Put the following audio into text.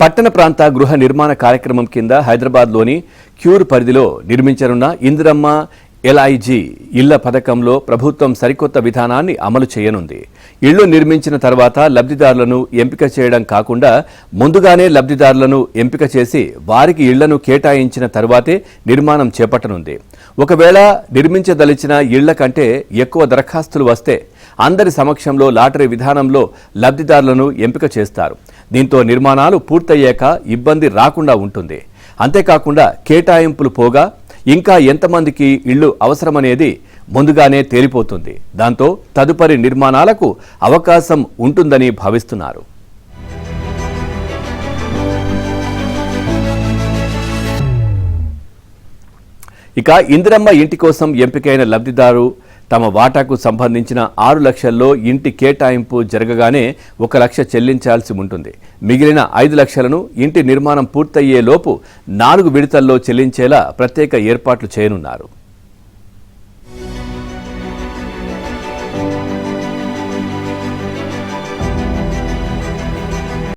పట్టణ ప్రాంత గృహ నిర్మాణ కార్యక్రమం కింద హైదరాబాద్లోని క్యూర్ పరిధిలో నిర్మించనున్న ఇందిరమ్మ ఎల్ఐజీ ఇళ్ల పథకంలో ప్రభుత్వం సరికొత్త విధానాన్ని అమలు చేయనుంది. ఇళ్లు నిర్మించిన తర్వాత లబ్ధిదారులను ఎంపిక చేయడం కాకుండా ముందుగానే లబ్ధిదారులను ఎంపిక చేసి వారికి ఇళ్లను కేటాయించిన తర్వాతే నిర్మాణం చేపట్టనుంది. ఒకవేళ నిర్మించదలిచిన ఇళ్ల కంటే ఎక్కువ దరఖాస్తులు వస్తే అందరి సమక్షంలో లాటరీ విధానంలో లబ్ధిదారులను ఎంపిక చేస్తారు. దీంతో నిర్మాణాలు పూర్తయ్యాక ఇబ్బంది రాకుండా ఉంటుంది. అంతేకాకుండా కేటాయింపులు పోగా ఇంకా ఎంతమందికి ఇళ్లు అవసరమనేది ముందుగానే తేలిపోతుంది. దాంతో తదుపరి నిర్మాణాలకు అవకాశం ఉంటుందని భావిస్తున్నారు. ఇక ఇందిరమ్మ ఇంటి కోసం ఎంపికైన లబ్ధిదారు తమ వాటాకు సంబంధించిన 6 లక్షల్లో ఇంటి కేటాయింపు జరగగానే 1 లక్ష చెల్లించాల్సి ఉంటుంది. మిగిలిన 5 లక్షలను ఇంటి నిర్మాణం పూర్తయ్యేలోపు 4 విడతల్లో చెల్లించేలా ప్రత్యేక ఏర్పాట్లు చేయనున్నారు.